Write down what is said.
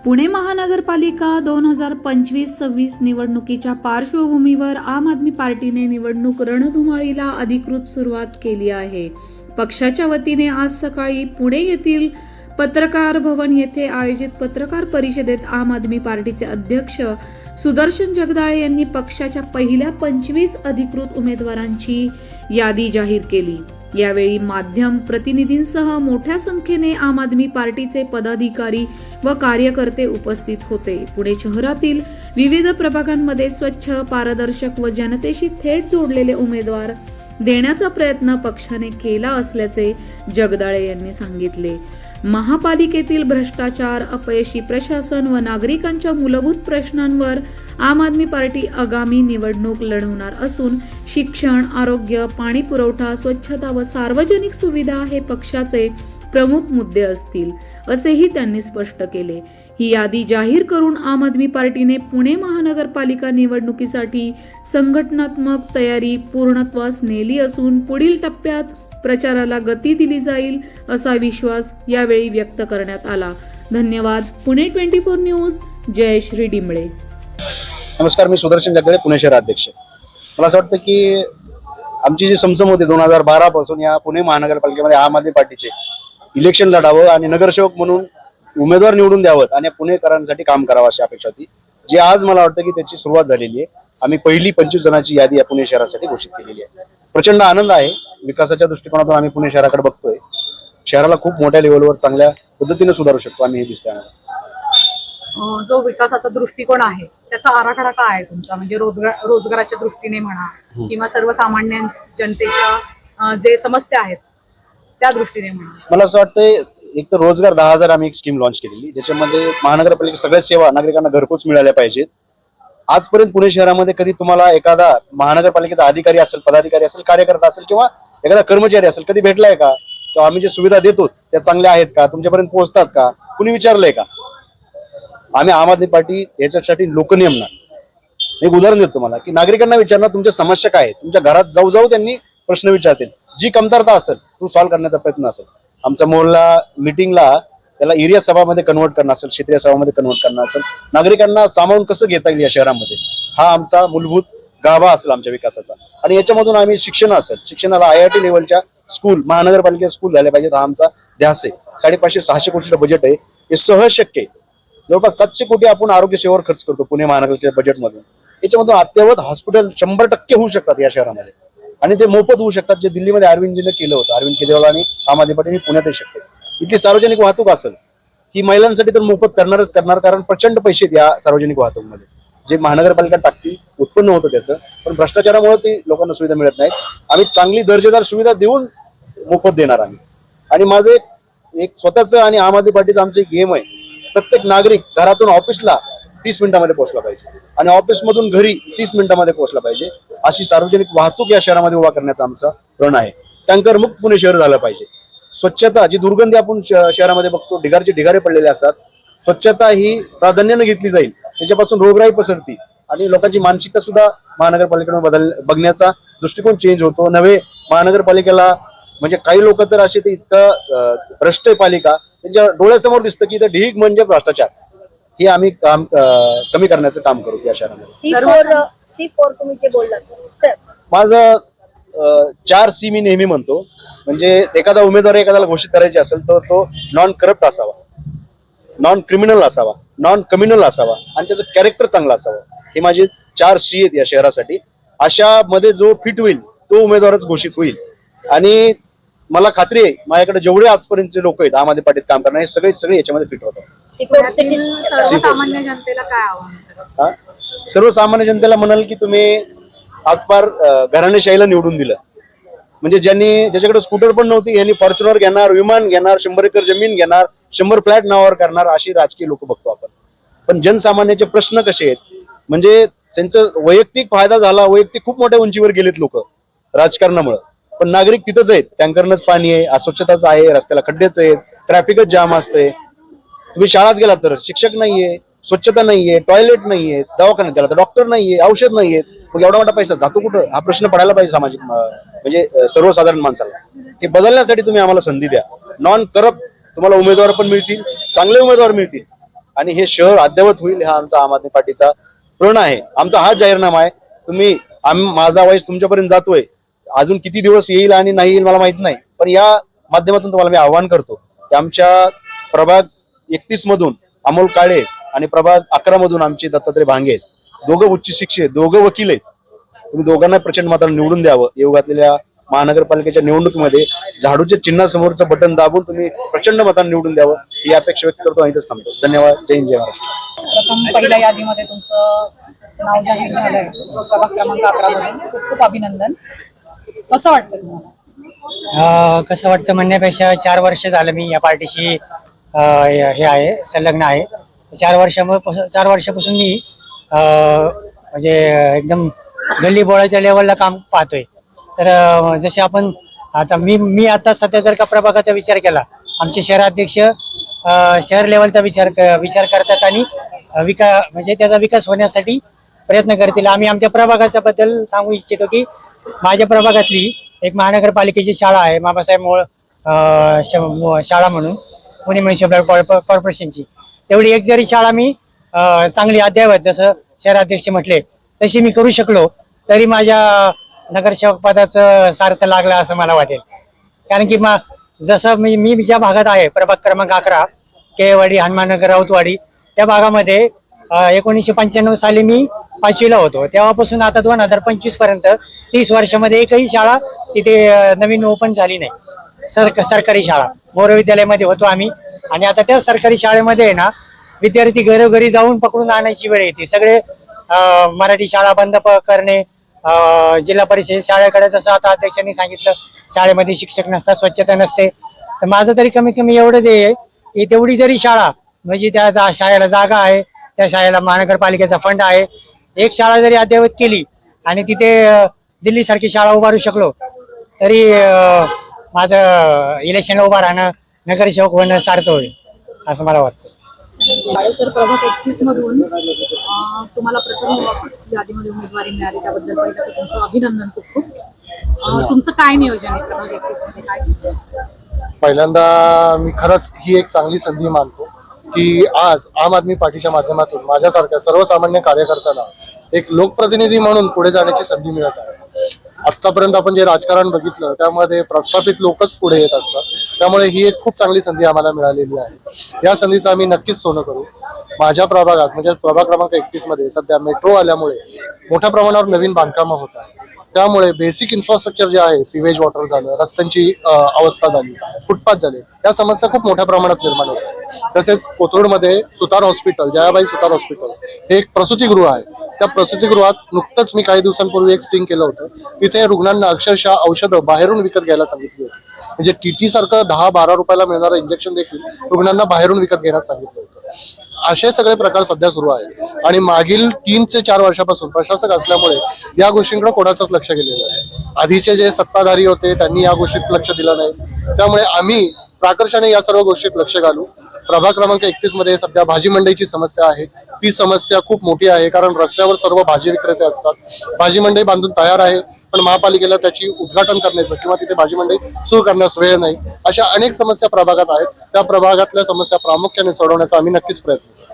पुणे महानगरपालिका 2025-26 निवडणुकीच्या पार्श्वभूमीवर आम आदमी पार्टीने निवडणूक रणधुमाळीला अधिकृत सुरुवात केली आहे. पक्षाच्या वतीने आज सकाळी पुणे येथील पत्रकार भवन येथे आयोजित पत्रकार परिषदेत आम आदमी पार्टीचे अध्यक्ष सुदर्शन जगदाळे यांनी पक्षाच्या पहिल्या 25 अधिकृत उमेदवारांची यादी जाहीर केली. यावेळी माध्यम प्रतिनिधींसह मोठ्या संख्येने आम आदमी पार्टीचे पदाधिकारी व कार्यकर्ते उपस्थित होते. पुणे शहरातील विविध प्रभागांमध्ये स्वच्छ, पारदर्शक व जनतेशी थेट जोडलेले उमेदवार देण्याचा प्रयत्न पक्षाने केला असल्याचे जगदाळे यांनी सांगितले. महापालिकेतील भ्रष्टाचार, अपयशी प्रशासन व नागरिकांच्या मूलभूत प्रश्नांवर आम आदमी पार्टी आगामी निवडणूक लढवणार असून शिक्षण, आरोग्य, पाणी पुरवठा, स्वच्छता व सार्वजनिक सुविधा हे पक्षाचे प्रमुख मुद्दे असतील, असेही त्यांनी स्पष्ट केले. ही यादी जाहीर करून आम आदमी पार्टीने पुणे महानगरपालिका निवडणुकीसाठी संघटनात्मक तयारी पूर्णत्वास नेली असून पुढील टप्प्यात प्रचाराला गती दिली जाईल असा विश्वास यावेळी व्यक्त करण्यात आला. धन्यवाद. पुणे 24 न्यूज, जयश्री डिंबळे. नमस्कार, मी सुदर्शन जगदाळे, पुणे शहर अध्यक्ष. मला असं वाटतं की आमची जी समसम होती 2012 पासून या पुणे महानगरपालिकेमध्ये आम आदमी पार्टीचे इलेक्शन लढावं आणि नगरसेवक म्हणून उमेदवार निवडून द्यावं आणि पुणेकरांसाठी काम करावं अशी अपेक्षा होती, जी आज मला वाटतं की त्याची सुरुवात झालेली आहे. आम्ही पहिली 25 जणांची यादी या पुणे शहरासाठी घोषित केलेली आहे. प्रचंड आनंद आहे. विकासाच्या दृष्टिकोनातून आम्ही पुणे शहराकडे बघतोय. शहराला खूप मोठ्या लेवलवर चांगल्या पद्धतीने सुधारू शकतो आम्ही, हे दिसतंय. जो विकासाचा दृष्टिकोन आहे त्याचा आराखडा काय आहे तुमचा? म्हणजे रोजगाराच्या दृष्टीने म्हणा किंवा सर्वसामान्य जनतेच्या जे समस्या आहेत त्या दृष्टीने म्हणा. मला असं वाटतंय, एक तर रोजगार 10,000 आम्ही एक स्कीम लॉन्च केलेली, ज्याच्यामध्ये महानगरपालिका सगळ्या सेवा नागरिकांना घरपोच मिळाल्या पाहिजेत. आजपर्यंत पुणे शहरामध्ये कधी तुम्हाला एखादा महानगरपालिकेचा अधिकारी असेल, पदाधिकारी असेल, कार्यकर्ता असेल किंवा एखादा कर्मचारी असेल कधी भेटलाय का? किंवा आम्ही जे सुविधा देतो त्या चांगल्या आहेत का, तुमच्यापर्यंत पोहोचतात का, कुणी विचारलंय का? आम्ही आम आदमी पार्टी याच्यासाठी लोकनियमना एक उदाहरण देतो तुम्हाला की नागरिकांना विचारणार तुमच्या समस्या काय आहेत. तुमच्या घरात जाऊ जाऊ त्यांनी प्रश्न विचारतील. जी कमतरता असेल तो सॉल्व्ह करण्याचा प्रयत्न असेल. आमचा मोहल्ला मीटिंगला त्याला एरिया सभामध्ये कन्वर्ट करणं असेल, क्षेत्रीय सभामध्ये कन्वर्ट करणं असेल, नागरिकांना सामावून कसं घेता येईल या शहरामध्ये, हा आमचा मूलभूत गाभा असेल आमच्या विकासाचा. आणि याच्यामधून आम्ही शिक्षण असेल, शिक्षणाला IIT लेवलच्या स्कूल, महानगरपालिका स्कूल झाल्या पाहिजेत, हा आमचा ध्यास आहे. 550-600 कोटीचं बजेट आहे. हे सहज शक्य आहे. जवळपास 700 कोटी आपण आरोग्य सेवेवर खर्च करतो पुणे महानगरच्या बजेटमधून. याच्यामधून अद्ययावत हॉस्पिटल 100% होऊ शकतात या शहरामध्ये आणि ते मोफत होऊ शकतात, जे दिल्लीमध्ये अरविंदजीने केलं होतं. अरविंद केजरीवाल आणि आम आदमी पार्टी पुण्यातही शक्य. इथली सार्वजनिक वाहतूक असेल ही महिलांसाठी तर मोफत करणारच करणार, कारण प्रचंड पैसे या सार्वजनिक वाहतूकमध्ये जे महानगरपालिका टाकती उत्पन्न होतं त्याचं, पण भ्रष्टाचारामुळे ती लोकांना सुविधा मिळत नाहीत. आम्ही चांगली दर्जेदार सुविधा देऊन मोफत देणार आम्ही. आणि माझं एक स्वतःचं आणि आम आदमी पार्टीचं आमचं एक गेम आहे, प्रत्येक नागरिक घरातून ऑफिसला 30 मिनिटांमध्ये पोहोचला पाहिजे आणि ऑफिसमधून घरी 30 मिनिटांमध्ये पोहोचला पाहिजे. अशी सार्वजनिक वाहतूक या शहरामध्ये उभा करण्याचा आमचा प्रण आहे. टँकर मुक्त पुणे शहर झालं पाहिजे. स्वच्छता, जी दुर्गंधी आपण शहरामध्ये बघतो, ढिगारचे ढिगारे पडलेले असतात, स्वच्छता ही प्राधान्याने घेतली जाईल. त्याच्यापासून रोगराई पसरती आणि लोकांची मानसिकता सुद्धा महानगरपालिकेकडून बघण्याचा दृष्टिकोन चेंज होतो. नव्हे महानगरपालिकेला म्हणजे काही लोक तर असे ते इतकं भ्रष्ट आहे पालिका, त्यांच्या डोळ्यासमोर दिसतं की इथं ढीग म्हणजे भ्रष्टाचार. हे आम्ही काम कमी करण्याचं काम करू या शहरामध्ये. तुम्ही जे बोललात माझं 4C मी नेहमी म्हणतो. म्हणजे एखादा उमेदवार एखाद्याला घोषित करायचे असेल तर तो नॉन करप्ट असावा, नॉन क्रिमिनल असावा, नॉन कम्युनल असावा आणि त्याचं कॅरेक्टर चांगलं असावं. हे माझे 4C आहेत या शहरासाठी. अशामध्ये जो फिट होईल तो उमेदवारच घोषित होईल. आणि मला खात्री आहे माझ्याकडे जेवढे आजपर्यंतचे लोक आहेत आम आदमी पार्टीत काम करणारे सगळे याच्यामध्ये फिट होतात. सर्वसामान्य जनतेला काय आव्हान? सर्वसामान्य जनतेला म्हणाल की तुम्ही आजपार घराणेशाहीला निवडून दिलं, म्हणजे ज्याच्याकडे स्कूटर पण नव्हती यांनी फॉर्च्युनर घेणार, विमान घेणार, 100 एकर जमीन घेणार, 100 फ्लॅट नावावर करणार, अशी राजकीय लोक बघतो आपण. पण जनसामान्याचे प्रश्न कसे आहेत, म्हणजे त्यांचा वैयक्तिक फायदा झाला, वैयक्तिक खूप मोठ्या उंचीवर गेलेत लोक राजकारणामुळे, पण नागरिक तिथंच आहेत. टँकरनंच पाणी आहे, अस्वच्छताच आहे, रस्त्याला खड्डेच आहेत, ट्रॅफिकच जाम असते. तुम्ही शाळेत गेलात तर शिक्षक नाहीये, स्वच्छता नाहीये, टॉयलेट नाहीये, दवाखान्यात गेला तर डॉक्टर नाहीये, औषध नाहीये. मग एवढा मोठा पैसा जातो कुठं, हा प्रश्न पडायला पाहिजे सामाजिक म्हणजे सर्वसाधारण माणसाला. हे बदलण्यासाठी तुम्ही आम्हाला संधी द्या. नॉन करप्ट तुम्हाला उमेदवार पण मिळतील, चांगले उमेदवार मिळतील. आणि हे शहर अद्ययावत होईल हा आमचा आम आदमी पार्टीचा प्रण आहे. आमचा हा जाहीरनामा आहे. माझा आवाज तुमच्यापर्यंत जातोय. अजून किती दिवस येईल आणि नाही येईल मला माहित नाही, पण या माध्यमातून तुम्हाला मी आवाहन करतो की आमच्या प्रभाग 31 मधून अमोल काळे आणि प्रभाग 11 मधून आमचे दत्तात्रय भांगे आहेत. दोघं उच्च शिक्षित, दोघं वकील आहेत. तुम्ही दोघांना प्रचंड मताने निवडून द्यावं. येऊ घातलेल्या महानगरपालिकेच्या निवडणुकीमध्ये झाडूच्या चिन्हासमोरचं बटन दाबून तुम्ही प्रचंड मताने निवडून द्यावं ही अपेक्षा व्यक्त करतो आणि इथंच थांबतो. धन्यवाद. जय हिंद, जय महाराष्ट्र. प्रथम पहिल्या यादीमध्ये तुमचं नाव जाहीर झालंय प्रभाग क्रमांक 11 मध्ये. खूप खूप अभिनंदन. कसं वाटतं तुम्हाला? कसं वाटतं म्हणण्यापेक्षा 4 वर्ष झालं मी या पार्टीशी हे आहे, संलग्न आहे. 4 वर्षापासून मी म्हणजे एकदम गल्ली बोळाच्या लेवलला काम पाहतोय. तर जसे आपण आता मी आता सध्या जर का प्रभागाचा विचार केला, आमचे शहराध्यक्ष शहर लेवलचा विचार करतात आणि म्हणजे त्याचा विकास होण्यासाठी प्रयत्न करतील. आम्ही आमच्या प्रभागाच्या बद्दल सांगू इच्छितो की माझ्या प्रभागातली एक महानगरपालिकेची शाळा आहे, बाबासाहेब मोळ शाळा म्हणून, पुणे म्युनिसिपल कॉर्पोरेशनची. तेवढी एक जरी शाळा मी चांगली अद्ययावत जसं शहराध्यक्ष म्हटले तशी मी करू शकलो तरी माझ्या नगरसेवक पदाचं सार्थ लागलं असं मला वाटेल. कारण की जसं मी ज्या भागात आहे प्रभाग क्रमांक 11 केवाडी, हनुमाननगर, राऊतवाडी, त्या भागामध्ये 1995 साली मी 5वीला होतो. तेव्हापासून आता 2025 पर्यंत 30 वर्षामध्ये एकही शाळा तिथे नवीन ओपन झाली नाही. सरकारी शाळा मोर विद्यालयामध्ये होतो आम्ही. आणि आता त्या सरकारी शाळेमध्ये ना विद्यार्थी घरोघरी जाऊन पकडून आणायची वेळ येते. सगळे मराठी शाळा बंद करणे, जिल्हा परिषद शाळेकडे जसं आता अध्यक्षांनी सांगितलं शाळेमध्ये शिक्षक नसतात, स्वच्छता नसते. तर माझं तरी कमीत कमी एवढंच आहे की तेवढी जरी शाळा म्हणजे त्या शाळेला जागा आहे, त्या शाळेला महानगरपालिकेचा फंड आहे, एक शाळा जरी अद्ययावत केली आणि तिथे दिल्लीसारखी शाळा उभारू शकलो तरी माझं इलेक्शनला उभा राहणं, नगरसेवक होणं सार्थ होईल असं मला वाटतं. सर, प्रभाग 31 मधून तुम्हाला प्रथम यादीमध्ये उमेदवारी मिळाली त्याबद्दल पहिलं तर तुमचं अभिनंदन. खूप खूप. तुमचं काय नियोजन आहे प्रभाग 31 मध्ये? काय पहिल्यांदा मी खरंच ही एक चांगली संधी मानतो की आज आम आदमी पार्टीच्या माध्यमातून माझ्यासारख्या सर्वसामान्य कार्यकर्त्याला एक लोकप्रतिनिधी म्हणून पुढे जाण्याची संधी मिळत आहे. आतापर्यंत आपण जे राजकारण बघितलं त्यामध्ये प्रस्थापित लोकच पुढे येत असतात. त्यामुळे ही एक खूप चांगली संधी आम्हाला मिळालेली आहे. या संधीचं आम्ही नक्कीच सोनं करू. माझ्या प्रभागात म्हणजे प्रभाग क्रमांक 31 मध्ये सध्या मेट्रो आल्यामुळे मोठ्या प्रमाणावर नवीन बांधकामं होत आहेत. त्यामुळे बेसिक इन्फ्रास्ट्रक्चर जे आहे, सिवेज वॉटर झालं, रस्त्यांची अवस्था झाली, फुटपाथ झाले, या समस्या खूप मोठ्या प्रमाणात निर्माण होत आहेत. तसेच कोथरूडमध्ये सुतार हॉस्पिटल, जयाबाई सुतार हॉस्पिटल हे एक प्रसूतिगृह आहे. त्या प्रसूतिगृहात नुकतंच मी काही दिवसांपूर्वी एक स्टिंग केलं होतं. तिथे रुग्णांना अक्षरशः औषधं बाहेरून विकत घ्यायला सांगितली होती. म्हणजे टीटी सारखं 10-12 रुपयाला मिळणारं इंजेक्शन देखील रुग्णांना बाहेरून विकत घेण्यास सांगितलं होतं. असे सगळे प्रकार सध्या सुरू आहेत आणि मागील 3 ते 4 वर्षापासून प्रशासक असल्यामुळे या गोष्टींकडे कोणाचंच लक्ष गेलेलं आहे. आधीचे जे सत्ताधारी होते त्यांनी या गोष्टीत लक्ष दिलं नाही. त्यामुळे आम्ही प्राकर्षाने या सर्व गोष्टीत लक्ष घालू. प्रभाग क्रमांक 31 मध्ये सध्या भाजी मंडईची समस्या आहे. ती समस्या खूप मोठी आहे कारण रस्त्यावर सर्व भाजी विक्रेते असतात. भाजी मंडई बांधून तयार आहे पण महापालिकेला त्याची उद्घाटन करण्याचं किंवा तिथे भाजी मंडई सुरू करण्यास वेळ नाही. अशा अनेक समस्या प्रभागात आहेत. त्या प्रभागातल्या समस्या प्रामुख्याने सोडवण्याचा आम्ही नक्कीच प्रयत्न करू.